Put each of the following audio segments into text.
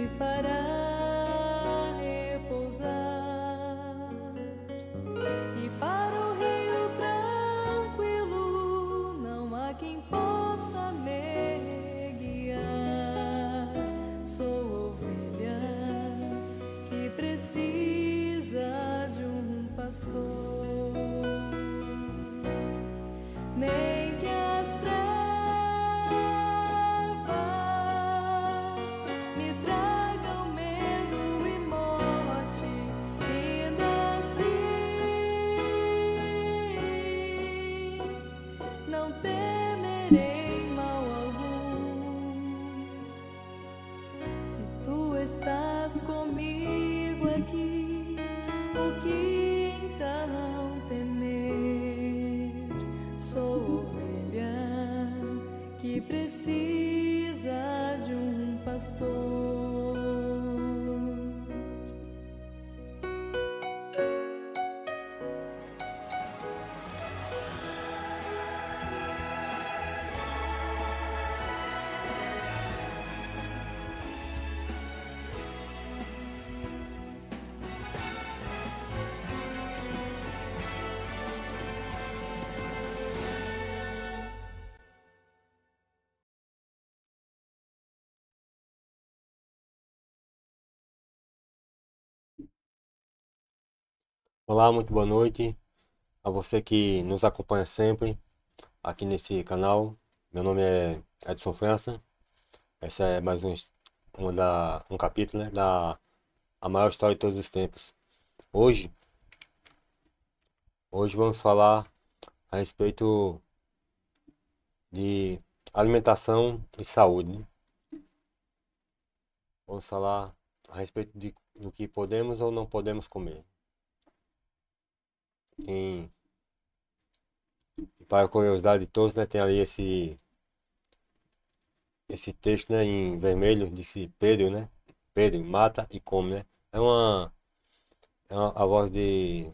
me fará repousar, e para o rio tranquilo não há quem possa me guiar. Sou ovelha que precisa de um pastor. Nem que as trevas me tragam medo e morte, ainda assim não temerei mal algum. Se tu estás comigo aqui, o que então temer? Sou ovelha que precisa de um pastor. Olá, muito boa noite a você que nos acompanha sempre aqui nesse canal. Meu nome é Edson França. Essa é mais um capítulo, né, da A Maior História de Todos os Tempos. Hoje, hoje vamos falar a respeito de alimentação e saúde, né? Vamos falar a respeito do que podemos ou não podemos comer. Tem, para a curiosidade de todos, né, tem ali esse texto, né, em vermelho, disse Pedro, né? Pedro, mata e come, né? A voz de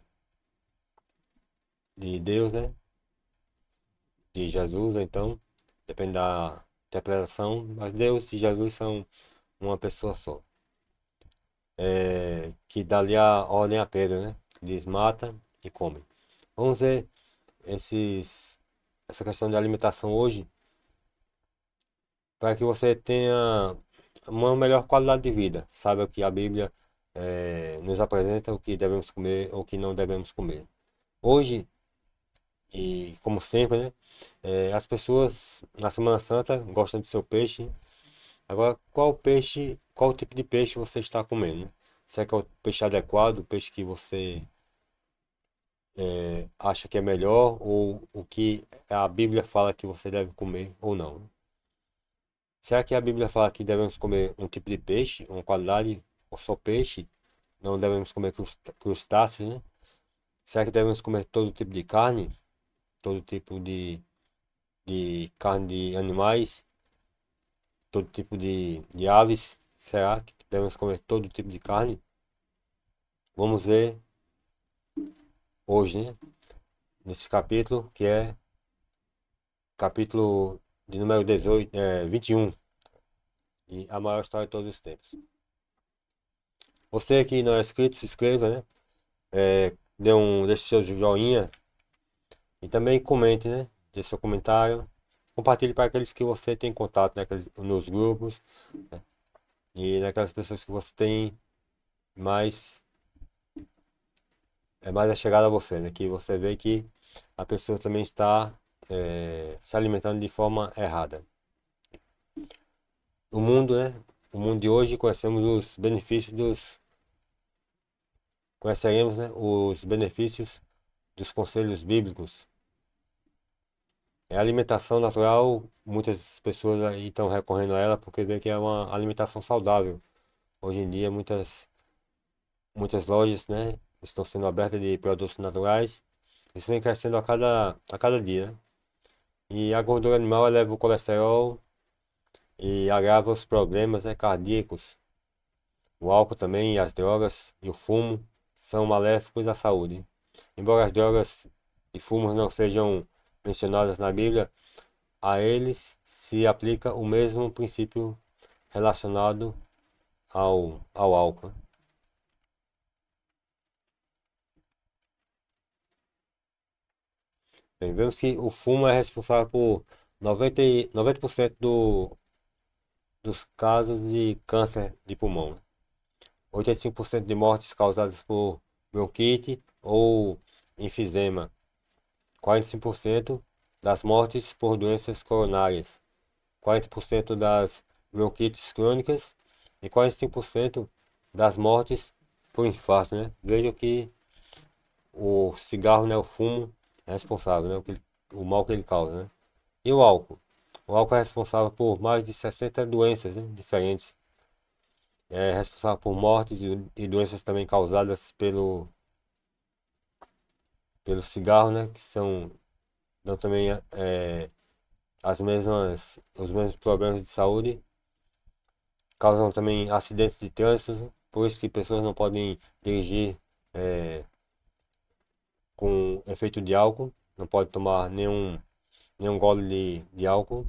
Deus, né? De Jesus, então, depende da interpretação, mas Deus e Jesus são uma pessoa só. Que dá ali a ordem a Pedro, né? Diz mata e come. Vamos ver essa questão de alimentação hoje, para que você tenha uma melhor qualidade de vida. Sabe o que a Bíblia nos apresenta, o que devemos comer ou o que não devemos comer. Hoje, e como sempre, né? As pessoas na Semana Santa gostam do seu peixe. Agora, qual tipo de peixe você está comendo, né? Será que é o peixe adequado, o peixe que você acha que é melhor, ou o que a Bíblia fala que você deve comer ou não, né? Será que a Bíblia fala que devemos comer um tipo de peixe, uma qualidade, ou só peixe? Não devemos comer crustáceos, né? Será que devemos comer todo tipo de carne? Todo tipo de carne de animais? Todo tipo de aves? Será que devemos comer todo tipo de carne? Vamos ver hoje, né? Nesse capítulo, que é capítulo de número 18, 21, e a maior história de todos os tempos. Você que não é inscrito, se inscreva, né? Deixe seu joinha e também comente, né? Deixe seu comentário. Compartilhe para aqueles que você tem contato, né? Nos grupos, né? E naquelas pessoas que você tem mais mais chegada a você, né? Que você vê que a pessoa também está se alimentando de forma errada. O mundo, né? O mundo de hoje conhecemos os benefícios conheceremos, né, os benefícios dos conselhos bíblicos. A alimentação natural, muitas pessoas aí estão recorrendo a ela porque vê que é uma alimentação saudável. Hoje em dia, muitas lojas, né, estão sendo abertas de produtos naturais. Isso vem crescendo a cada dia, né? E a gordura animal eleva o colesterol e agrava os problemas, né, cardíacos. O álcool também, as drogas e o fumo são maléficos à saúde. Embora as drogas e fumos não sejam mencionadas na Bíblia, a eles se aplica o mesmo princípio relacionado ao álcool. Bem, vemos que o fumo é responsável por 90% dos casos de câncer de pulmão, né? 85% de mortes causadas por bronquite ou enfisema. 45% das mortes por doenças coronárias. 40% das bronquites crônicas e 45% das mortes por infarto, né? Vejam que o cigarro, né, o fumo, é responsável, né, o mal que ele causa, né? E o álcool? O álcool é responsável por mais de 60 doenças, né, diferentes. É responsável por mortes e doenças também causadas pelo cigarro, né, que dão também os mesmos problemas de saúde. Causam também acidentes de trânsito, né? Por isso que pessoas não podem dirigir é, com efeito de álcool, não pode tomar nenhum gole de álcool.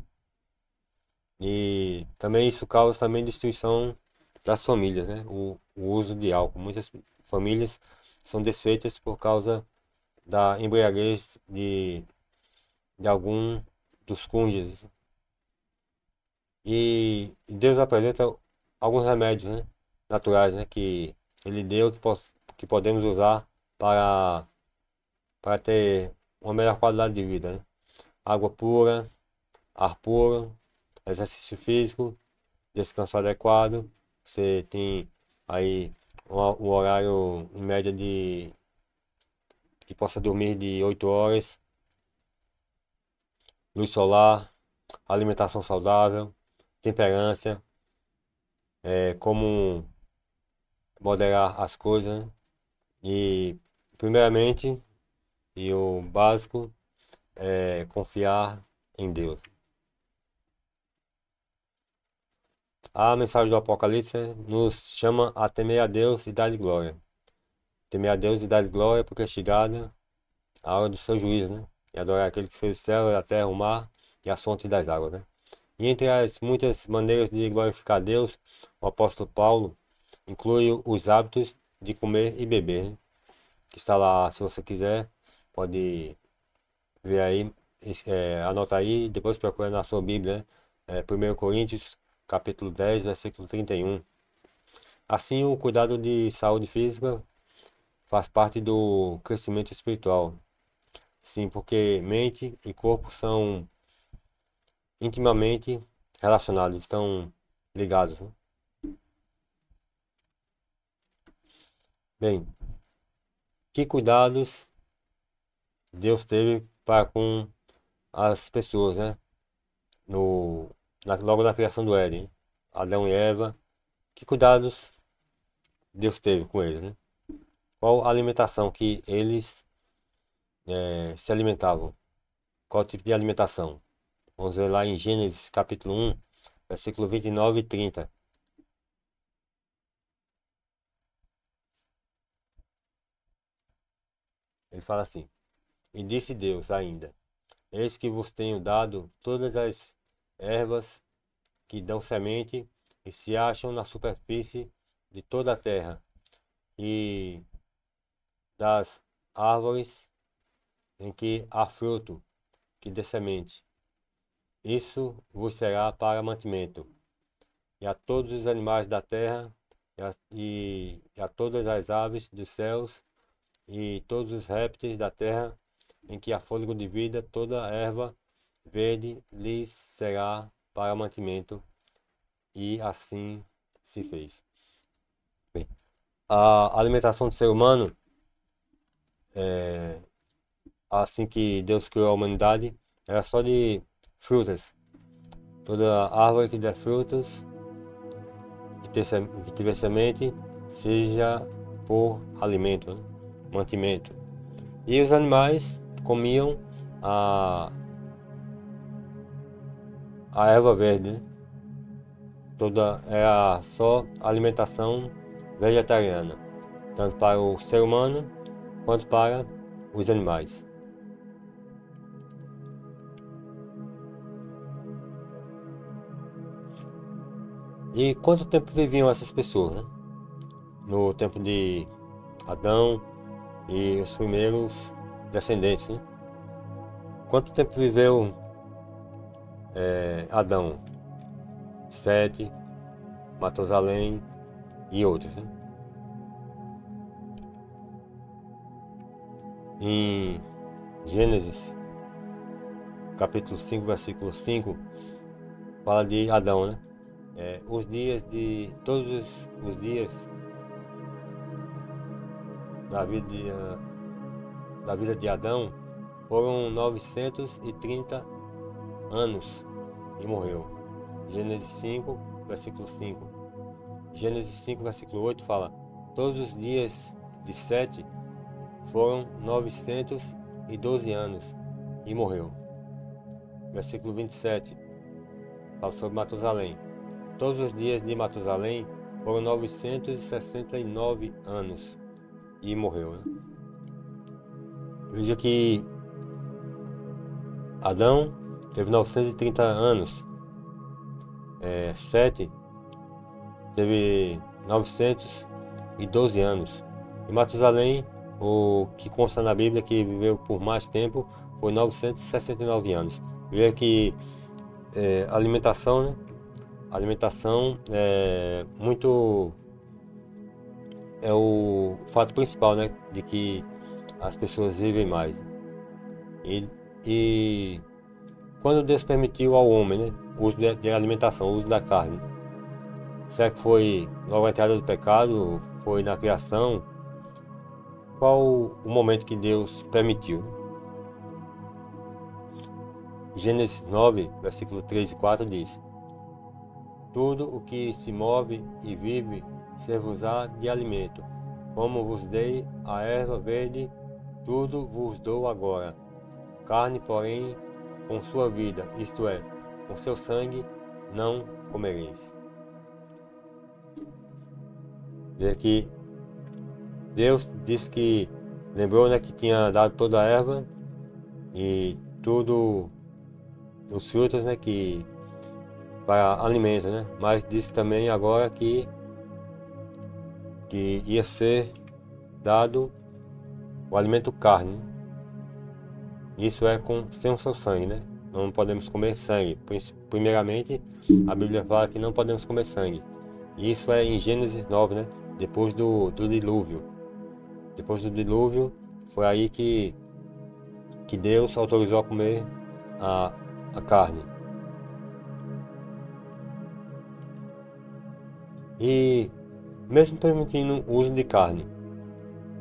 E também isso causa também destruição das famílias, né? O uso de álcool. Muitas famílias são desfeitas por causa da embriaguez de algum dos cônjuges. E Deus apresenta alguns remédios, né, naturais, né, que Ele deu que podemos usar para, para ter uma melhor qualidade de vida, né? Água pura, ar puro, exercício físico, descanso adequado. Você tem aí um horário em média de que possa dormir de 8 horas, luz solar, alimentação saudável, temperância, como moderar as coisas, né? E primeiramente, e o básico é confiar em Deus. A mensagem do Apocalipse, né, nos chama a temer a Deus e dar-lhe glória. Temer a Deus e dar-lhe glória porque é chegada a hora do seu juízo, né? E adorar aquele que fez o céu, a terra, o mar e as fontes das águas, né? E entre as muitas maneiras de glorificar a Deus, o apóstolo Paulo inclui os hábitos de comer e beber, né? Que está lá, se você quiser, pode ver aí, anota aí, depois procura na sua Bíblia, né? 1 Coríntios, capítulo 10, versículo 31. Assim, o cuidado de saúde física faz parte do crescimento espiritual. Sim, porque mente e corpo são intimamente relacionados, estão ligados, né? Bem, que cuidados Deus teve para com as pessoas, né? Logo na criação do Éden, Adão e Eva, que cuidados Deus teve com eles, né? Qual a alimentação que eles se alimentavam? Qual tipo de alimentação? Vamos ver lá em Gênesis capítulo 1, versículo 29 e 30. Ele fala assim: E disse Deus ainda: Eis que vos tenho dado todas as ervas que dão semente e se acham na superfície de toda a terra, e das árvores em que há fruto que dê semente. Isso vos será para mantimento. E a todos os animais da terra, e a todas as aves dos céus, e todos os répteis da terra, em que há fôlego de vida, toda erva verde lhes será para mantimento. E assim se fez. Bem, a alimentação do ser humano, assim que Deus criou a humanidade, era só de frutas. Toda árvore que der frutos, que tiver semente, seja por alimento, né? Mantimento. E os animais comiam a, a erva verde, né? Toda era só alimentação vegetariana, tanto para o ser humano quanto para os animais. E quanto tempo viviam essas pessoas, né? No tempo de Adão e os primeiros descendentes, né? Quanto tempo viveu Adão? Sete, Matusalém e outros, né? Em Gênesis, capítulo 5, versículo 5, fala de Adão, né? Todos os dias da vida de Adão foram 930 anos e morreu. Gênesis 5, versículo 5. Gênesis 5, versículo 8 fala: todos os dias de Sete foram 912 anos e morreu. Versículo 27 fala sobre Matusalém. Todos os dias de Matusalém foram 969 anos e morreu, né? Veja que Adão teve 930 anos, Sete teve 912 anos, e Matusalém, o que consta na Bíblia que viveu por mais tempo, foi 969 anos. Veja que a alimentação, né? A alimentação é o fato principal, né? De que as pessoas vivem mais. E quando Deus permitiu ao homem, né, o uso de alimentação, o uso da carne, será que foi logo a entrada do pecado? Foi na criação? Qual o momento que Deus permitiu? Gênesis 9, versículo 3 e 4 diz: tudo o que se move e vive ser-vos-á de alimento. Como vos dei a erva verde, tudo vos dou agora. Carne, porém, com sua vida, isto é, com seu sangue, não comereis. Veja que Deus disse que lembrou, né, que tinha dado toda a erva e tudo os frutos, né, que para alimento, né? Mas disse também agora que ia ser dado o alimento carne. Isso é sem o seu sangue, né? Não podemos comer sangue. Primeiramente, a Bíblia fala que não podemos comer sangue. Isso é em Gênesis 9, né? Depois do dilúvio. Depois do dilúvio, foi aí que Deus autorizou a comer a carne. E mesmo permitindo o uso de carne,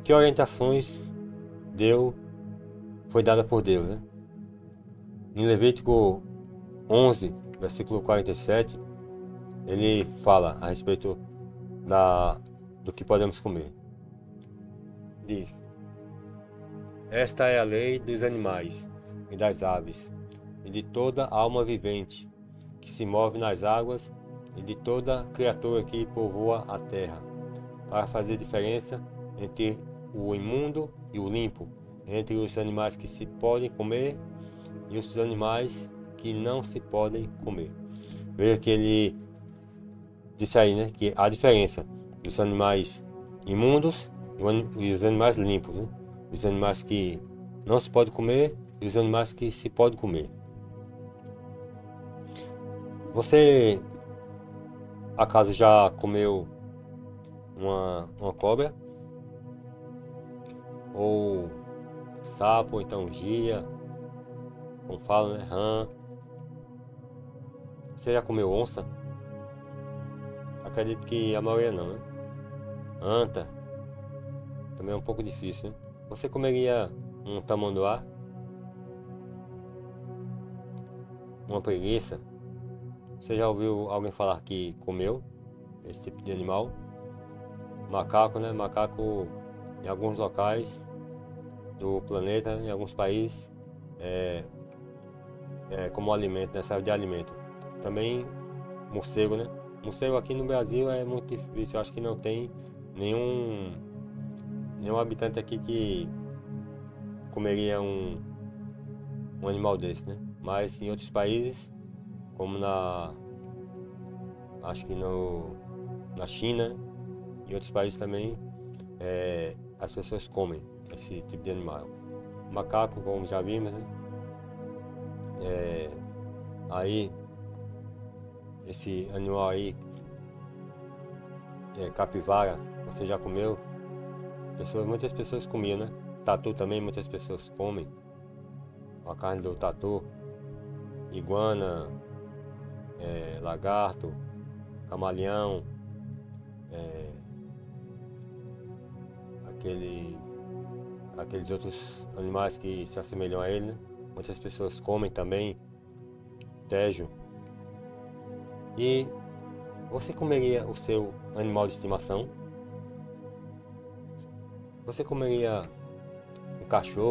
que orientações foi dada por Deus, né? Em Levítico 11, versículo 47, ele fala a respeito do que podemos comer. Diz: esta é a lei dos animais e das aves, e de toda alma vivente que se move nas águas, e de toda criatura que povoa a terra, para fazer diferença entre o imundo e o limpo, entre os animais que se podem comer e os animais que não se podem comer. Veja que ele disse aí, né, que há diferença dos animais imundos e os animais limpos, né? Os animais que não se pode comer e os animais que se pode comer. Você acaso já comeu uma cobra? Ou sapo, ou então gia, como falam, né? Rã. Você já comeu onça? Acredito que a maioria não, né? Anta. Também é um pouco difícil, né? Você comeria um tamanduá? Uma preguiça? Você já ouviu alguém falar que comeu esse tipo de animal? Macaco, né? Macaco, em alguns locais do planeta, em alguns países, como alimento, né? Serve de alimento. Também morcego, né? Morcego aqui no Brasil é muito difícil. Eu acho que não tem nenhum habitante aqui que comeria um animal desse, né? Mas em outros países, como na acho que na China e outros países também, as pessoas comem esse tipo de animal. Macaco, como já vimos, né? Aí, esse animal aí, capivara, você já comeu? Muitas pessoas comiam, né? Tatu também, muitas pessoas comem. A carne do tatu, iguana, lagarto, camaleão, aqueles outros animais que se assemelham a ele, né? Muitas pessoas comem também, tejo. E você comeria o seu animal de estimação? Você comeria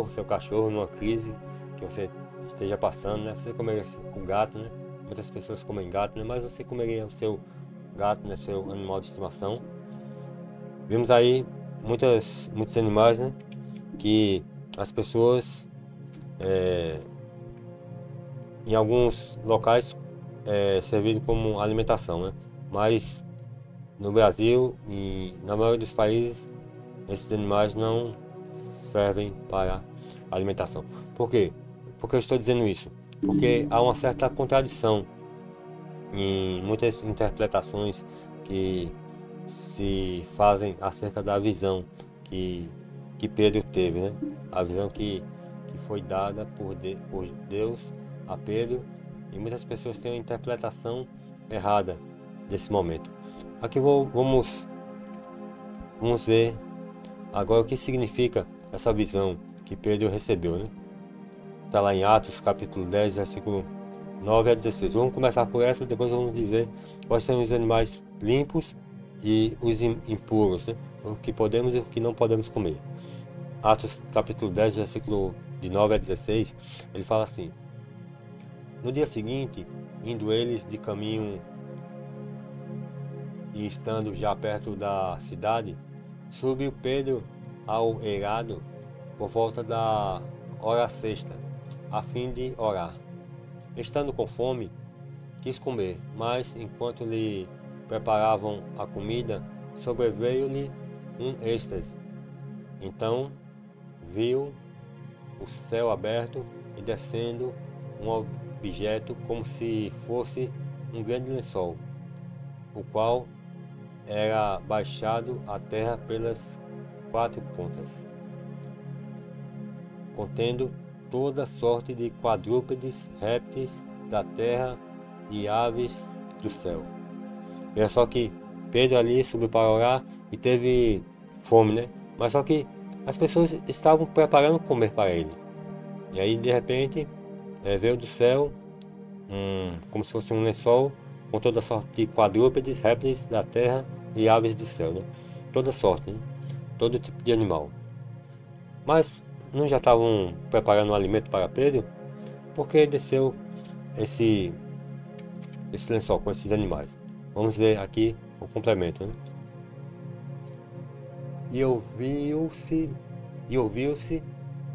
seu cachorro numa crise que você esteja passando, né? Você comeria o gato, né? Muitas pessoas comem gato, né? Mas você comeria o seu gato, né? Seu animal de estimação. Vimos aí muitos animais, né? Que as pessoas em alguns locais serviram como alimentação, né? Mas no Brasil e na maioria dos países esses animais não servem para alimentação. Por quê? Por que eu estou dizendo isso? Porque há uma certa contradição em muitas interpretações que se fazem acerca da visão que Pedro teve, né? A visão que foi dada por Deus a Pedro, e muitas pessoas têm uma interpretação errada desse momento. Aqui vamos ver agora o que significa essa visão que Pedro recebeu, né? Está lá em Atos capítulo 10, versículo 9 a 16. Vamos começar por essa, depois vamos dizer quais são os animais limpos e os impuros, né? O que podemos e o que não podemos comer. Atos capítulo 10, versículo de 9 a 16, ele fala assim: no dia seguinte, indo eles de caminho e estando já perto da cidade, subiu Pedro ao eirado por volta da hora sexta, a fim de orar. Estando com fome, quis comer, mas enquanto lhe preparavam a comida, sobreveio-lhe um êxtase. Então viu o céu aberto e descendo um objeto como se fosse um grande lençol, o qual era baixado à terra pelas 4 pontas, contendo toda sorte de quadrúpedes, répteis da terra e aves do céu. Veja só que Pedro ali subiu para orar e teve fome, né? Mas só que as pessoas estavam preparando comer para ele. E aí de repente veio do céu como se fosse um lençol com toda sorte de quadrúpedes, répteis da terra e aves do céu, né? Toda sorte, né? Todo tipo de animal. Mas não já estavam preparando um alimento para Pedro? Porque desceu esse lençol com esses animais. Vamos ver aqui o complemento, né? E ouviu-se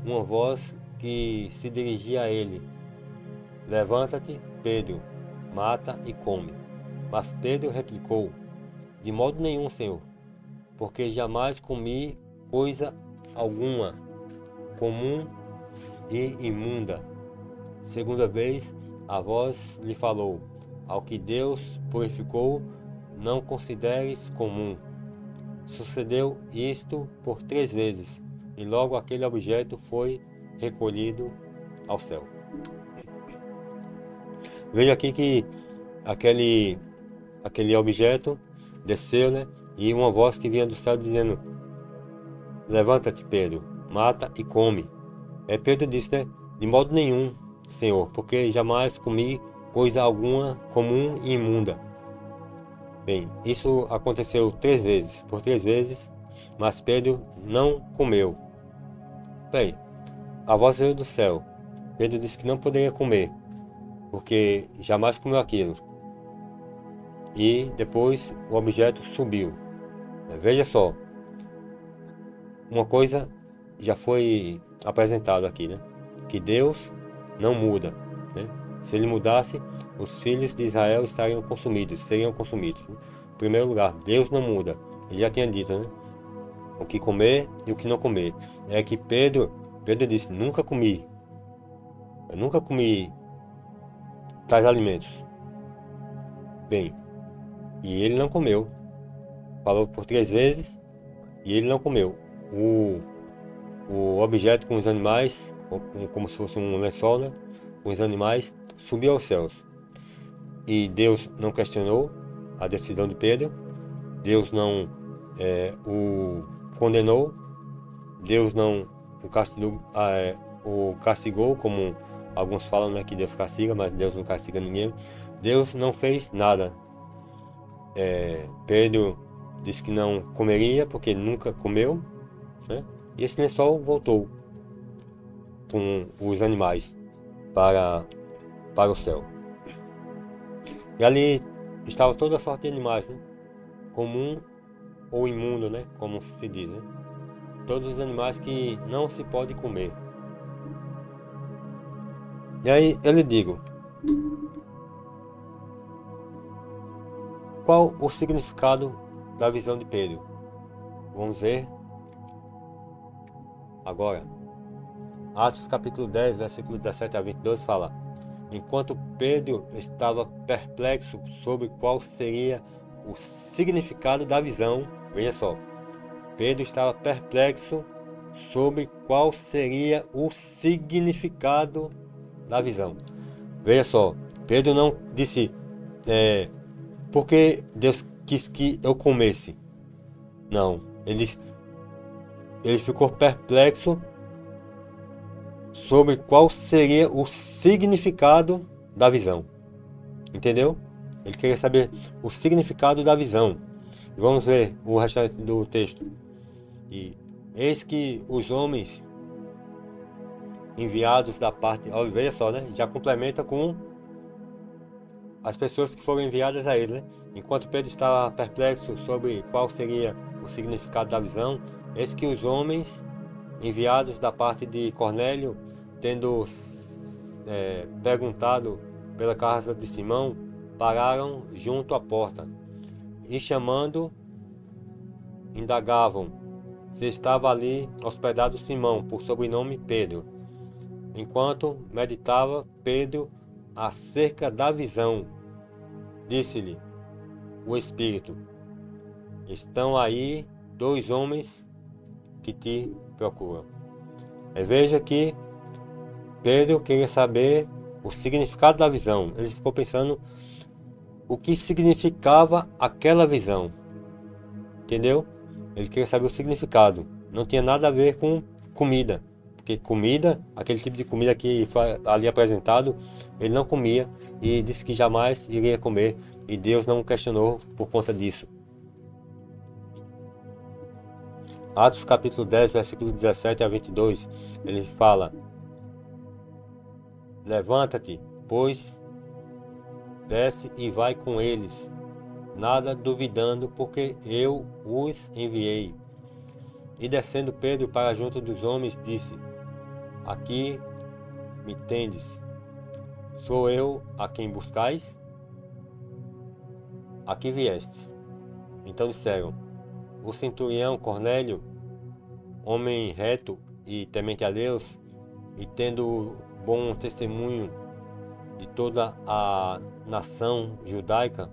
uma voz que se dirigia a ele: levanta-te, Pedro, mata e come. Mas Pedro replicou: de modo nenhum, Senhor, porque jamais comi coisa alguma comum e imunda. Segunda vez a voz lhe falou: ao que Deus purificou, não consideres comum. Sucedeu isto por 3 vezes, e logo aquele objeto foi recolhido ao céu. Veja aqui que aquele objeto desceu, né? E uma voz que vinha do céu dizendo: levanta-te, Pedro, mata e come. Pedro disse, né? De modo nenhum, Senhor, porque jamais comi coisa alguma comum e imunda. Bem, isso aconteceu 3 vezes, por 3 vezes, mas Pedro não comeu. Bem, a voz veio do céu. Pedro disse que não poderia comer, porque jamais comeu aquilo. E depois o objeto subiu. Veja só, uma coisa já foi apresentada aqui, né? Que Deus não muda, né? Se ele mudasse, os filhos de Israel seriam consumidos. Em primeiro lugar, Deus não muda. Ele já tinha dito, né? O que comer e o que não comer. É que Pedro disse, nunca comi. Eu nunca comi tais alimentos. Bem, e ele não comeu. Falou por 3 vezes e ele não comeu. O objeto com os animais, como se fosse um lençol, né? Com os animais, subiu aos céus. E Deus não questionou a decisão de Pedro. Deus não o condenou. Deus não o castigou, como alguns falam, né, que Deus castiga, mas Deus não castiga ninguém. Deus não fez nada. Pedro disse que não comeria porque nunca comeu, né? E esse lençol voltou com os animais para o céu. E ali estava toda sorte de animais, né? Comum ou imundo, né? Como se diz, né? Todos os animais que não se pode comer. E aí eu lhe digo, qual o significado da visão de Pedro? Vamos ver agora. Atos capítulo 10, versículo 17 a 22 fala: enquanto Pedro estava perplexo sobre qual seria o significado da visão, veja só, Pedro estava perplexo sobre qual seria o significado da visão. Veja só, Pedro não disse, porque Deus quis que eu comesse. Não, ele ficou perplexo sobre qual seria o significado da visão. Entendeu? Ele queria saber o significado da visão. E vamos ver o restante do texto. E eis que os homens enviados da parte... Ó, veja só, né? Já complementa com as pessoas que foram enviadas a ele, né? Enquanto Pedro estava perplexo sobre qual seria o significado da visão, eis que os homens enviados da parte de Cornélio, tendo perguntado pela casa de Simão, pararam junto à porta e, chamando, indagavam se estava ali hospedado Simão, por sobrenome Pedro. Enquanto meditava Pedro acerca da visão, disse-lhe o Espírito: estão aí 2 homens que te procuram. Veja que Pedro queria saber o significado da visão. Ele ficou pensando o que significava aquela visão. Entendeu? Ele queria saber o significado. Não tinha nada a ver com comida. Porque comida, aquele tipo de comida que foi ali apresentado, ele não comia e disse que jamais iria comer. E Deus não o questionou por conta disso. Atos capítulo 10, versículo 17 a 22, ele fala: levanta-te, pois, desce e vai com eles, nada duvidando, porque eu os enviei. E descendo Pedro para junto dos homens, disse: aqui me tendes, sou eu a quem buscais? Aqui viestes. Então disseram: o centurião Cornélio, homem reto e temente a Deus, e tendo bom testemunho de toda a nação judaica,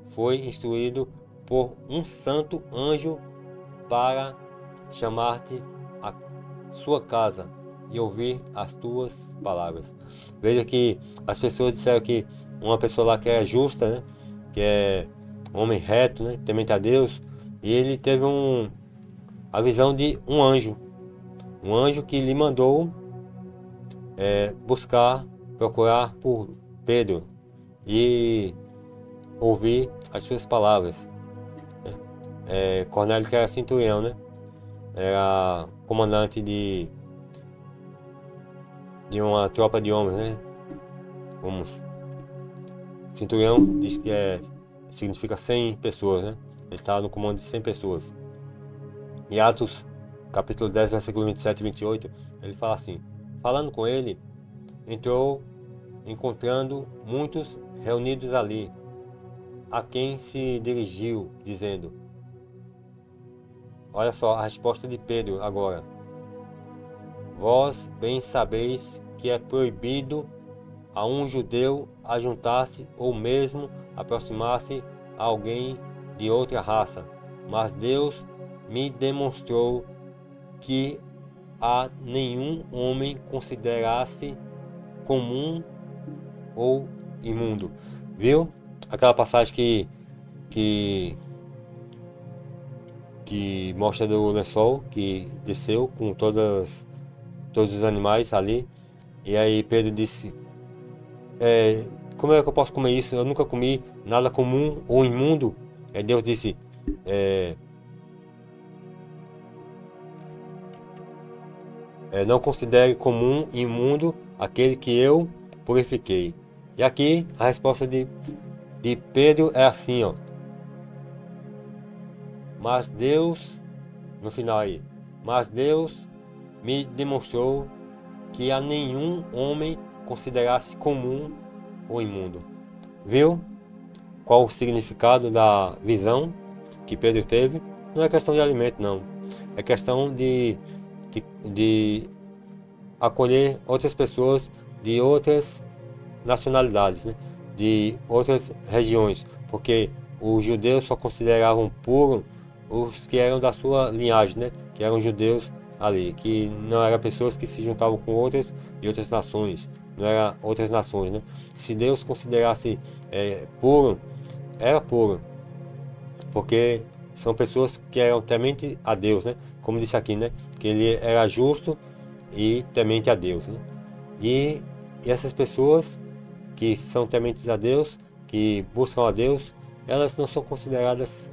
foi instruído por um santo anjo para chamar-te à sua casa e ouvir as tuas palavras. Veja que as pessoas disseram que uma pessoa lá que é justa, né, que é homem reto, né, temente a Deus, e ele teve a visão de um anjo que lhe mandou procurar por Pedro e ouvir as suas palavras. Cornélio, que era centurião, né, era comandante de uma tropa de homens, né? Centurião diz que significa 100 pessoas, né? Ele estava no comando de 100 pessoas. Em Atos, capítulo 10, versículo 27 e 28, ele fala assim: falando com ele, entrou encontrando muitos reunidos ali, a quem se dirigiu, dizendo: olha só a resposta de Pedro agora. Vós bem sabeis que é proibido a um judeu ajuntar-se ou mesmo aproximar-se a alguém de outra raça, mas Deus me demonstrou que a nenhum homem considerasse comum ou imundo. Viu? Aquela passagem que mostra do lençol que desceu com todos os animais ali. E aí Pedro disse: como é que eu posso comer isso? Eu nunca comi nada comum ou imundo. Aí Deus disse: não considere comum e imundo aquele que eu purifiquei. E aqui a resposta de Pedro é assim, ó. Mas Deus, no final aí, mas Deus me demonstrou que a nenhum homem considerasse comum ou imundo. Viu qual o significado da visão que Pedro teve? Não é questão de alimento, não. É questão de acolher outras pessoas de outras nacionalidades, né? De outras regiões, porque os judeus só consideravam puro os que eram da sua linhagem, né? Que eram judeus ali, que não eram pessoas que se juntavam com outras de outras nações, não eram outras nações, né? Se Deus considerasse puro, era puro, porque são pessoas que eram temente a Deus, né? Como disse aqui, né? Que ele era justo e temente a Deus, né? E essas pessoas que são tementes a Deus, que buscam a Deus, elas não são consideradas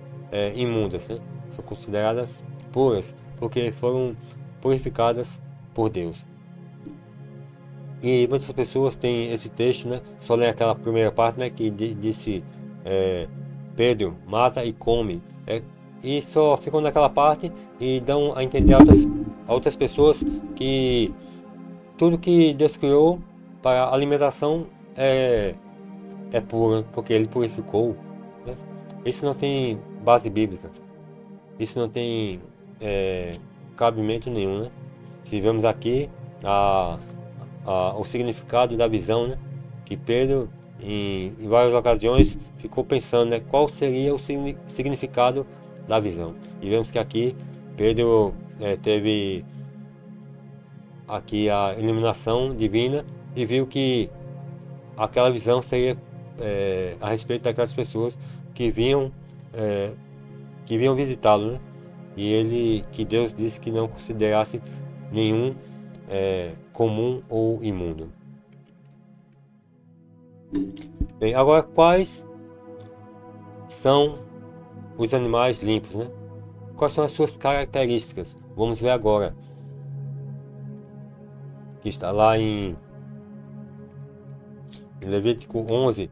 imundas, né? São consideradas puras, porque foram purificadas por Deus. E muitas pessoas têm esse texto, né? Só ler aquela primeira parte, né? Que disse Pedro, mata e come. E só ficam naquela parte e dão a entender a outras pessoas que tudo que Deus criou para alimentação é puro, porque Ele purificou, né? Isso não tem base bíblica. Isso não tem cabimento nenhum, né? Se vemos aqui o significado da visão, né? Que Pedro, em várias ocasiões, ficou pensando, né? Qual seria o significado da visão. E vemos que aqui Pedro teve aqui a iluminação divina e viu que aquela visão seria a respeito daquelas pessoas que vinham visitá-lo, né? E que Deus disse que não considerasse nenhum comum ou imundo. Bem, agora quais são os animais limpos, né? Quais são as suas características? Vamos ver agora. Que está lá em Levítico 11,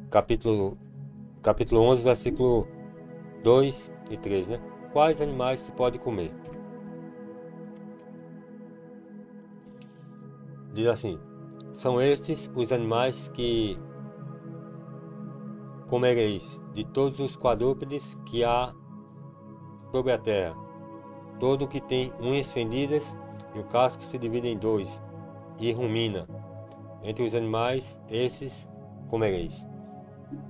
capítulo 11, versículo 2 e 3, né? Quais animais se pode comer? Diz assim: são estes os animais que comereis de todos os quadrúpedes que há sobre a terra, todo que tem unhas fendidas e o casco se divide em dois e rumina. Entre os animais esses comereis.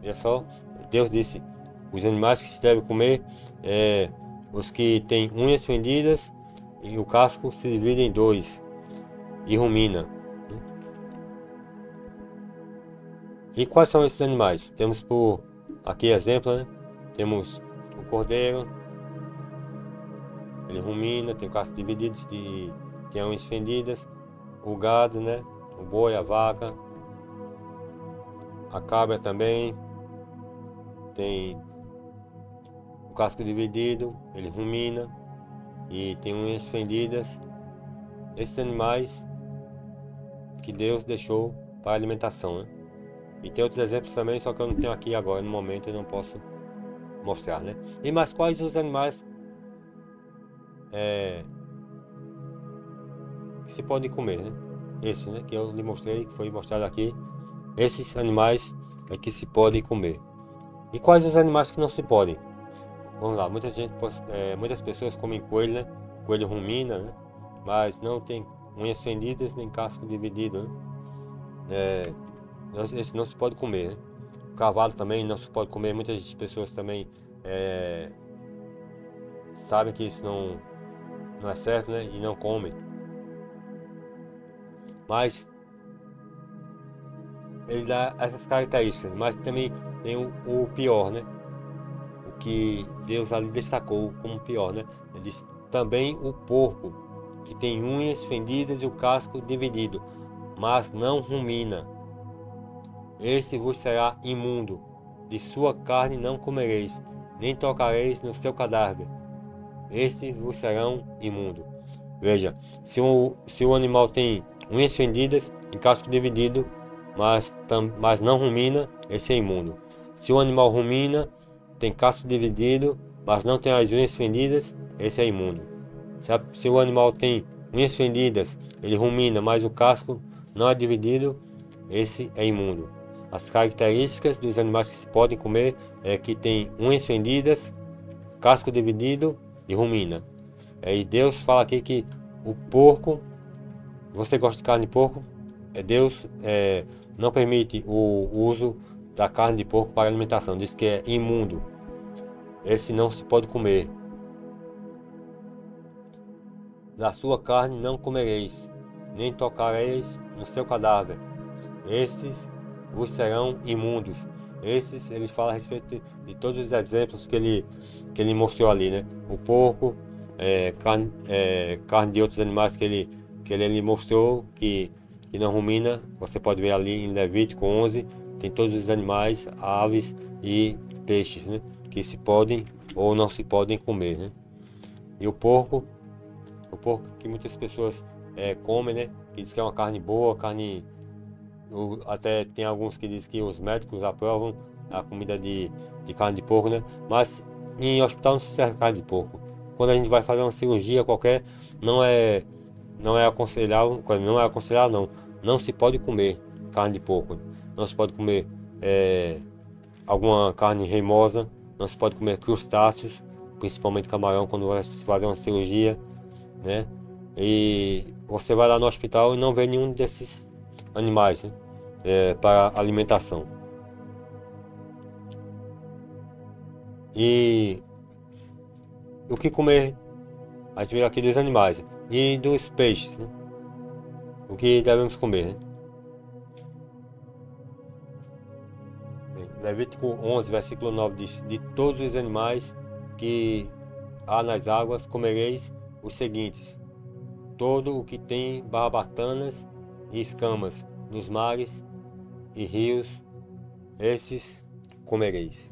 Olha só, Deus disse: os animais que se deve comer os que têm unhas fendidas e o casco se divide em dois e rumina. E quais são esses animais? Temos por aqui exemplo, né? Temos o cordeiro, ele rumina, tem o casco dividido, tem unhas fendidas. O gado, né? O boi, a vaca, a cabra também tem o casco dividido, ele rumina e tem unhas fendidas. Esses animais que Deus deixou para alimentação, né? E tem outros exemplos também, só que eu não tenho aqui agora, no momento eu não posso mostrar, né? E mais quais os animais que se podem comer, né? Esse, né, que eu lhe mostrei, que foi mostrado aqui Esses animais é que se podem comer. E quais os animais que não se podem? Vamos lá, muitas pessoas comem coelho, né? Coelho rumina, né? Mas não tem unhas fendidas nem casco dividido, né? Esse não se pode comer, né? O cavalo também não se pode comer. Muitas pessoas também sabem que isso não é certo, né? E não comem. Mas ele dá essas características. Mas também tem o pior, né? O que Deus ali destacou como pior, né? Ele diz também o porco, que tem unhas fendidas e o casco dividido, mas não rumina. Esse vos será imundo. De sua carne não comereis, nem tocareis no seu cadáver. Esses vos serão imundo. Veja, se o animal tem unhas fendidas e casco dividido, mas não rumina, esse é imundo. Se o animal rumina, tem casco dividido, mas não tem as unhas fendidas, esse é imundo. Se o animal tem unhas fendidas, ele rumina, mas o casco não é dividido, esse é imundo. As características dos animais que se podem comer é que tem unhas fendidas, casco dividido e rumina. E Deus fala aqui que o porco, você gosta de carne de porco? Deus não permite o uso da carne de porco para alimentação, diz que é imundo. Esse não se pode comer. Da sua carne não comereis, nem tocareis no seu cadáver. Esses vos serão imundos. Esses, ele fala a respeito de todos os exemplos que ele mostrou ali, né? O porco, carne de outros animais que ele mostrou que não rumina. Você pode ver ali em Levítico 11, tem todos os animais, aves e peixes, né? Que se podem ou não se podem comer, né? E o porco que muitas pessoas comem, né? Que diz que é uma carne boa, até tem alguns que dizem que os médicos aprovam a comida de carne de porco, né? Mas em hospital não se serve carne de porco. Quando a gente vai fazer uma cirurgia qualquer, não é aconselhável, não se pode comer carne de porco. Não se pode comer alguma carne reimosa, não se pode comer crustáceos, principalmente camarão, quando vai se fazer uma cirurgia, né? E você vai lá no hospital e não vê nenhum desses animais, né? Para alimentação. E o que comer? A gente vê aqui dos animais e dos peixes, né? O que devemos comer, né? Levítico 11, versículo 9 diz: de todos os animais que há nas águas comereis os seguintes: todo o que tem barbatanas e escamas nos mares e rios, esses comereis.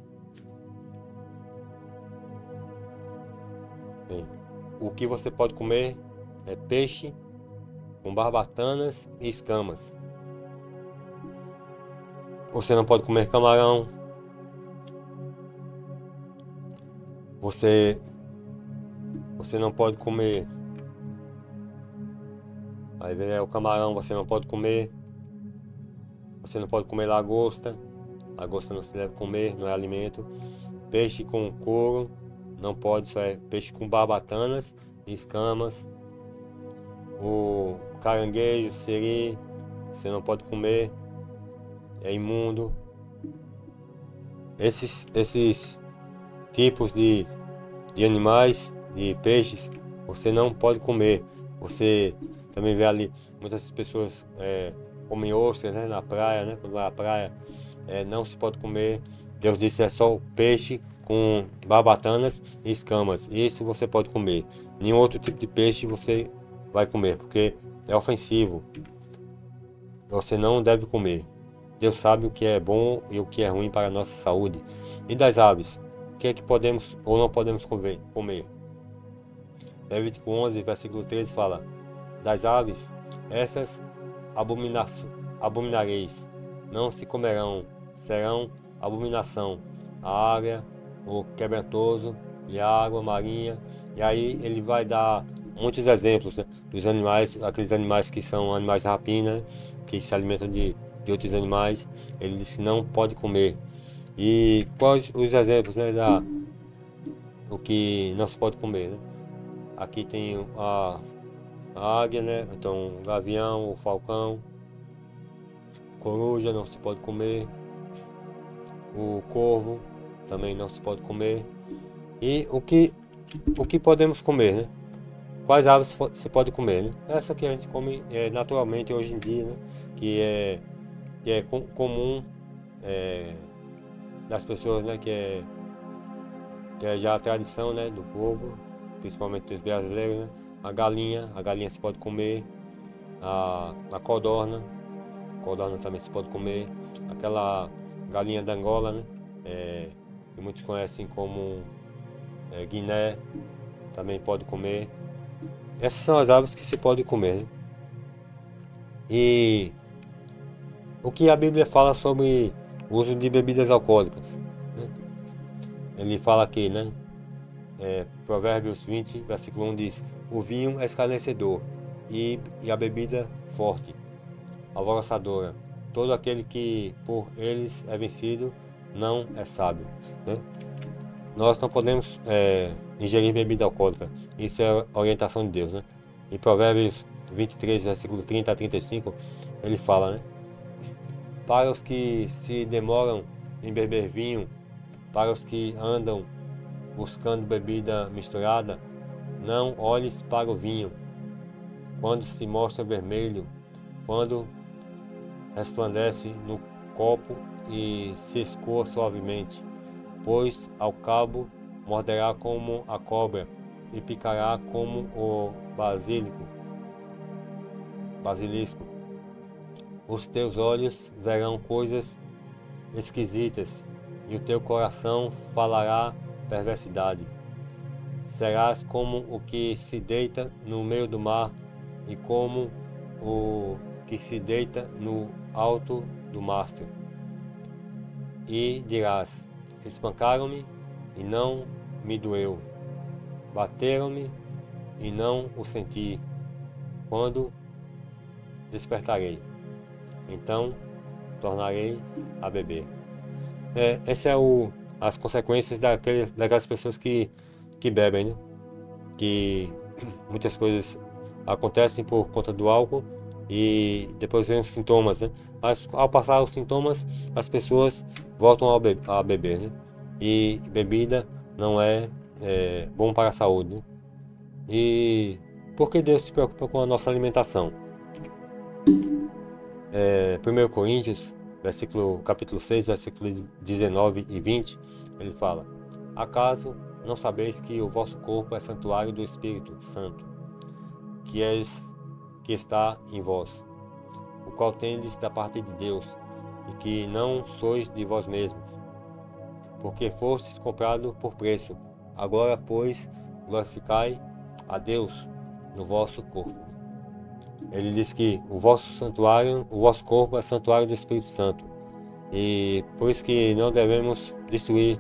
Bem, o que você pode comer é peixe com barbatanas e escamas. Você não pode comer camarão. Você não pode comer. Aí vem o camarão, você não pode comer. Você não pode comer lagosta. Lagosta não se deve comer, não é alimento. Peixe com couro, não pode, só é peixe com barbatanas e escamas. O caranguejo, siri, você não pode comer, é imundo. Esses tipos de animais, de peixes, você não pode comer. Você também vê ali muitas pessoas comem ostras, né, na praia, né? Quando vai à praia, não se pode comer. Deus disse é só o peixe com barbatanas e escamas. Isso você pode comer. Nenhum outro tipo de peixe você vai comer, porque é ofensivo. Você não deve comer. Deus sabe o que é bom e o que é ruim para a nossa saúde. E das aves, o que é que podemos ou não podemos comer? Levítico 11, versículo 13 fala: das aves, essas abominareis, não se comerão, serão abominação, a águia, o quebrantoso e a água marinha. E aí ele vai dar muitos exemplos, né, dos animais, aqueles animais que são animais de rapina, que se alimentam de de outros animais, ele disse que não pode comer. E quais os exemplos, né, o que não se pode comer, né? Aqui tem a águia, né? Então o gavião, o falcão, coruja não se pode comer, o corvo também não se pode comer. E o que podemos comer, né? Quais aves se pode comer, né? Essa que a gente come naturalmente hoje em dia, né? Que é comum das pessoas, né? Que é já a tradição, né? Do povo, principalmente dos brasileiros, né? A galinha se pode comer, a codorna também se pode comer, aquela galinha da Angola, né? Que muitos conhecem como Guiné, também pode comer. Essas são as aves que se pode comer, né? E o que a Bíblia fala sobre o uso de bebidas alcoólicas, né? Ele fala aqui, né? Provérbios 20, versículo 1 diz: o vinho é escarnecedor e a bebida forte, alvoroçadora. Todo aquele que por eles é vencido não é sábio, né? Nós não podemos ingerir bebida alcoólica. Isso é a orientação de Deus, né? Em Provérbios 23, versículo 30 a 35, ele fala, né? Para os que se demoram em beber vinho, para os que andam buscando bebida misturada, não olhes para o vinho, quando se mostra vermelho, quando resplandece no copo e se escoa suavemente, pois ao cabo morderá como a cobra e picará como o basilisco. Os teus olhos verão coisas esquisitas e o teu coração falará perversidade. Serás como o que se deita no meio do mar e como o que se deita no alto do mastro. E dirás: espancaram-me e não me doeu, bateram-me e não o senti. Quando despertarei, então tornarei a beber. Esse é as consequências daquelas pessoas que bebem, né? Que muitas coisas acontecem por conta do álcool e depois vem os sintomas, né? Mas ao passar os sintomas, as pessoas voltam a beber, né? E bebida não é bom para a saúde, né? E por que Deus se preocupa com a nossa alimentação? 1 Coríntios, capítulo 6, versículos 19 e 20, ele fala: acaso não sabeis que o vosso corpo é santuário do Espírito Santo, que está em vós, o qual tendes da parte de Deus, e que não sois de vós mesmos, porque fostes comprado por preço. Agora, pois, glorificai a Deus no vosso corpo. Ele diz que o vosso corpo é santuário do Espírito Santo. E por isso que não devemos destruir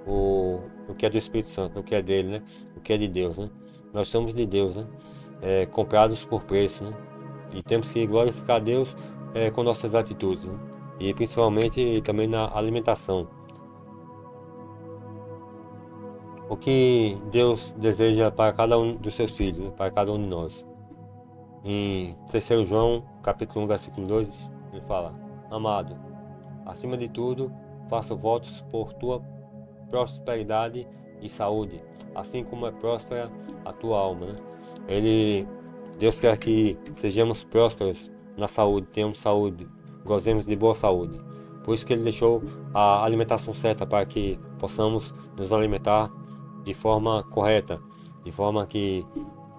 o que é do Espírito Santo, o que é dele, né? O que é de Deus, né? Nós somos de Deus, né? Comprados por preço, né? E temos que glorificar a Deus com nossas atitudes, né? E principalmente também na alimentação. O que Deus deseja para cada um dos seus filhos, né? Para cada um de nós. Em 3 João, capítulo 1, versículo 2, ele fala: amado, acima de tudo, faço votos por tua prosperidade e saúde, assim como é próspera a tua alma, né? Deus quer que sejamos prósperos na saúde, tenhamos saúde, gozemos de boa saúde. Por isso que ele deixou a alimentação certa, para que possamos nos alimentar de forma correta, de forma que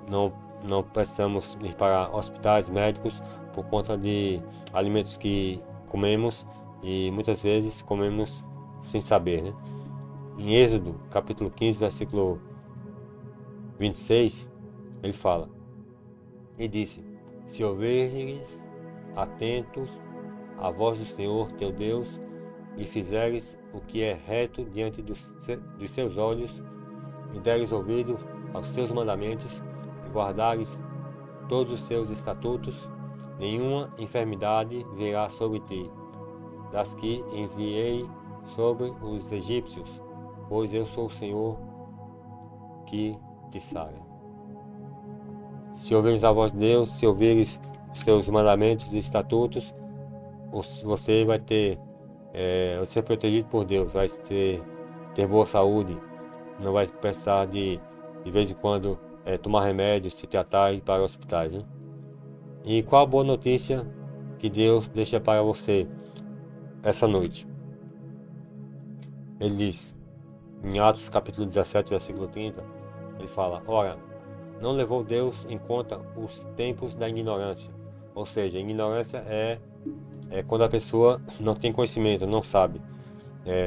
não precisamos ir para hospitais médicos por conta de alimentos que comemos e muitas vezes comemos sem saber, né? Em Êxodo, capítulo 15, versículo 26, ele fala: e disse: se ouvirdes atentos à voz do Senhor teu Deus e fizeres o que é reto diante dos seus olhos e deres ouvido aos seus mandamentos, guardares todos os seus estatutos nenhuma enfermidade virá sobre ti, das que enviei sobre os egípcios, pois eu sou o Senhor que te sara. Se ouvires a voz de Deus, se ouvires os seus mandamentos e estatutos, você vai ter, vai ser protegido por Deus, vai ter boa saúde, não vai precisar de vez em quando tomar remédio, se tratar e ir para hospitais, né? E qual a boa notícia que Deus deixa para você essa noite? Ele diz, em Atos capítulo 17, versículo 30, ele fala, ora, não levou Deus em conta os tempos da ignorância. Ou seja, ignorância é quando a pessoa não tem conhecimento, não sabe.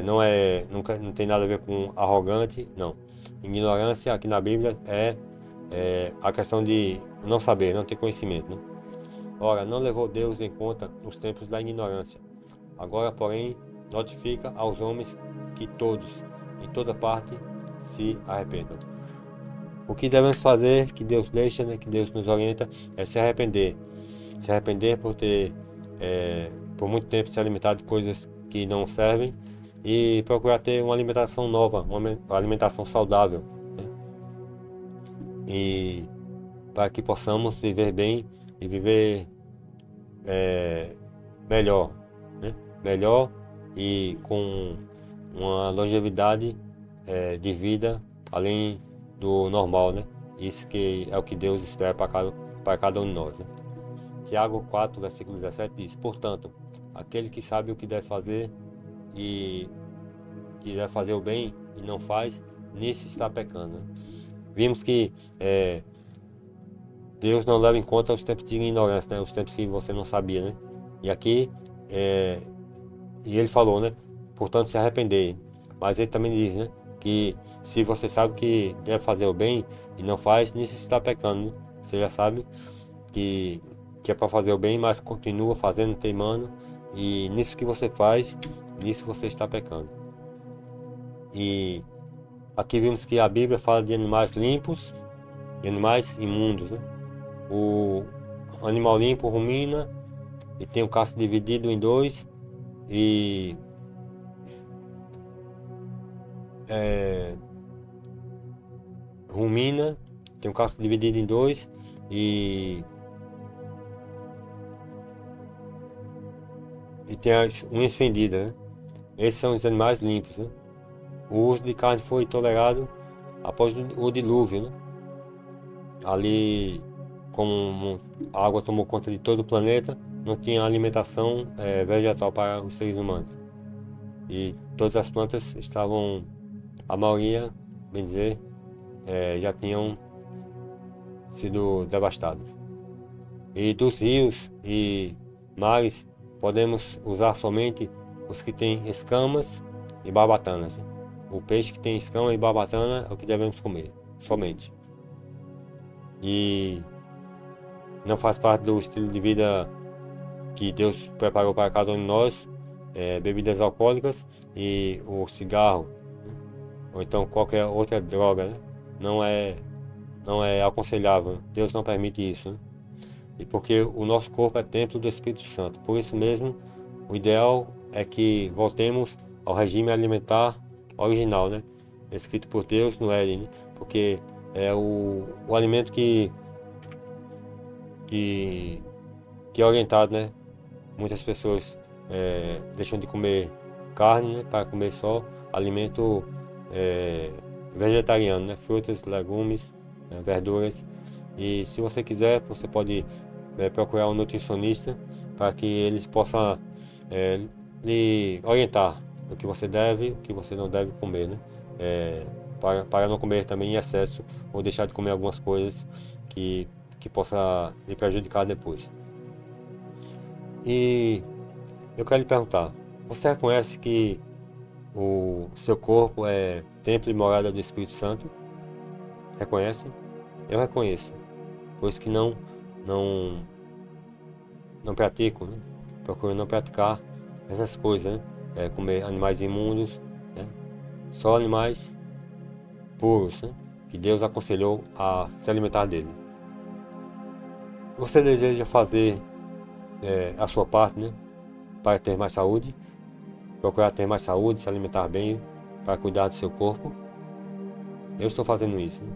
Não tem nada a ver com arrogante, não. Ignorância aqui na Bíblia é a questão de não saber, não ter conhecimento, né? Ora, não levou Deus em conta os tempos da ignorância. Agora, porém, notifica aos homens que todos, em toda parte, se arrependam. O que devemos fazer, que Deus deixa, né, que Deus nos orienta, é se arrepender. Se arrepender por ter, por muito tempo, se alimentado de coisas que não servem e procurar ter uma alimentação nova, uma alimentação saudável, né? E para que possamos viver bem e viver melhor, né? Melhor e com uma longevidade de vida além do normal, né? Isso que é o que Deus espera para cada um de nós, né? Tiago 4, versículo 17 diz, portanto, aquele que sabe o que deve fazer e que deve fazer o bem e não faz, nisso está pecando, né? Vimos que Deus não leva em conta os tempos de ignorância, né? Os tempos que você não sabia, né? E aqui, e ele falou, né? Portanto, se arrepender. Mas ele também diz, né? Que se você sabe que deve fazer o bem e não faz, nisso está pecando, né? Você já sabe que é para fazer o bem, mas continua fazendo, teimando, e nisso que você faz, nisso você está pecando. E aqui vimos que a Bíblia fala de animais limpos e animais imundos, né? O animal limpo rumina e tem o casco dividido em dois e rumina, tem o casco dividido em dois e tem as unhas fendidas, né? Esses são os animais limpos, né? O uso de carne foi tolerado após o dilúvio, né? Ali, como a água tomou conta de todo o planeta, não tinha alimentação vegetal para os seres humanos. E todas as plantas estavam, a maioria, bem dizer, já tinham sido devastadas. E dos rios e mares, podemos usar somente os que têm escamas e barbatanas. O peixe que tem escama e barbatana é o que devemos comer, somente. E não faz parte do estilo de vida que Deus preparou para cada um de nós, bebidas alcoólicas e o cigarro, né? Ou então qualquer outra droga, né? Não é aconselhável. Deus não permite isso, né? E porque o nosso corpo é templo do Espírito Santo. Por isso mesmo, o ideal é que voltemos ao regime alimentar original, né? Escrito por Deus no Éden, né? Porque é o alimento que é orientado, né? Muitas pessoas deixam de comer carne, né? Para comer só alimento vegetariano, né? Frutas, legumes, verduras. E se você quiser, você pode procurar um nutricionista para que eles possam lhe orientar o que você deve, o que você não deve comer, né? Para não comer também em excesso ou deixar de comer algumas coisas que possa lhe prejudicar depois. E eu quero lhe perguntar, você reconhece que o seu corpo é templo e morada do Espírito Santo? Reconhece? Eu reconheço, pois que não pratico, né? Procuro não praticar essas coisas, né? Comer animais imundos, né? Só animais puros, né? Que Deus aconselhou a se alimentar dele. Você deseja fazer a sua parte, né? Para ter mais saúde, procurar ter mais saúde, se alimentar bem, para cuidar do seu corpo. Eu estou fazendo isso, né?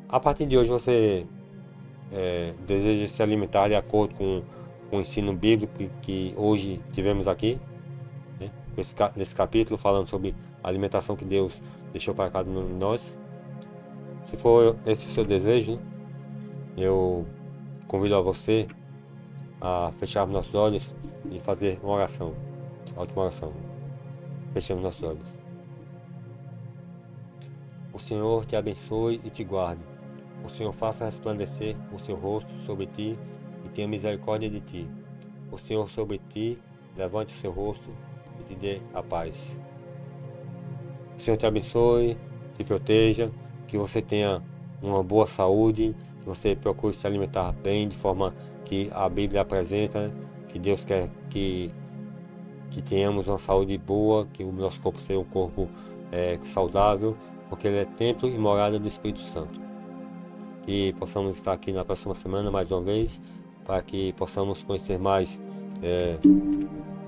A partir de hoje você deseja se alimentar de acordo com o ensino bíblico que hoje tivemos aqui, né? Nesse capítulo falando sobre a alimentação que Deus deixou para cada um de nós. Se for esse o seu desejo, né? Eu convido a você a fechar nossos olhos e fazer uma oração, a última oração. Fechamos nossos olhos. O Senhor te abençoe e te guarde. O Senhor faça resplandecer o seu rosto sobre ti e tenha misericórdia de ti. O Senhor sobre ti levante o seu rosto e te dê a paz. O Senhor te abençoe, te proteja, que você tenha uma boa saúde, que você procure se alimentar bem, de forma que a Bíblia apresenta, que Deus quer que tenhamos uma saúde boa, que o nosso corpo seja um corpo saudável, porque ele é templo e morada do Espírito Santo. Que possamos estar aqui na próxima semana mais uma vez, para que possamos conhecer mais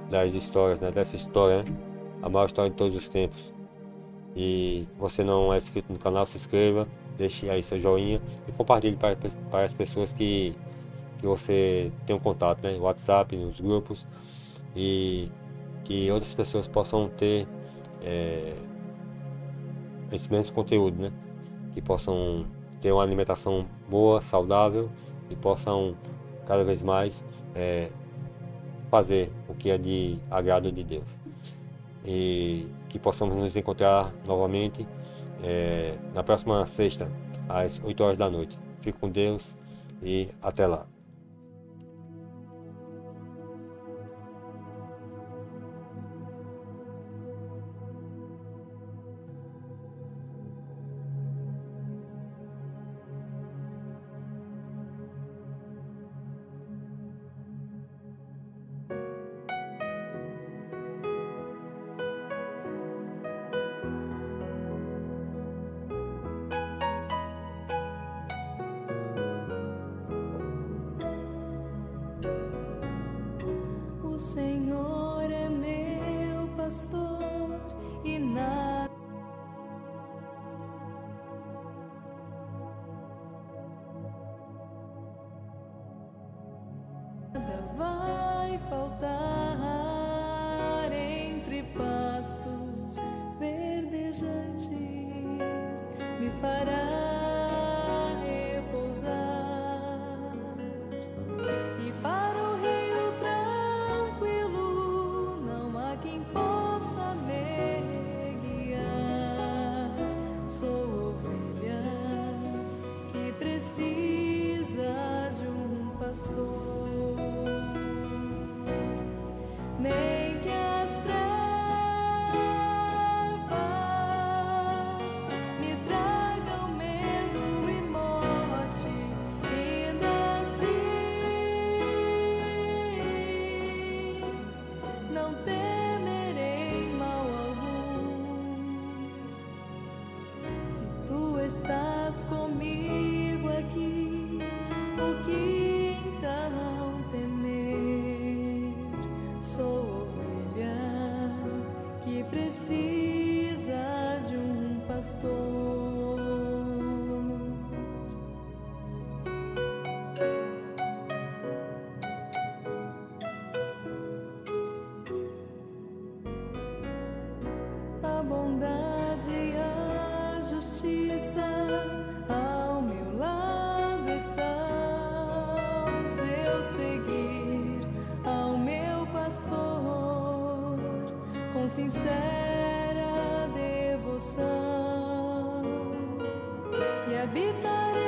das histórias, né? Dessa história, né? A maior história de todos os tempos. E você não é inscrito no canal, se inscreva, deixe aí seu joinha e compartilhe para as pessoas que você tem um contato, né? WhatsApp, nos grupos, e que outras pessoas possam ter esse mesmo conteúdo, né? Que possam ter uma alimentação boa, saudável e possam cada vez mais fazer o que é de agrado de Deus. E que possamos nos encontrar novamente na próxima sexta, às 8 horas da noite. Fique com Deus e até lá. O Senhor é meu pastor e nada vai faltar. Entre pastos verdejantes me fará repousar, e para o rio tranquilo não há quem possa me guiar. Sou ovelha que precisa de um pastor. Nem que as trevas me tragam medo e morte, ainda assim não temerei mal algum. Se tu estás comigo aqui, o que então temer? Sou ovelha que precisa de um pastor. A bondade e a justiça ao meu lado estão. Se eu seguir ao meu pastor com sincera devoção, e habitarei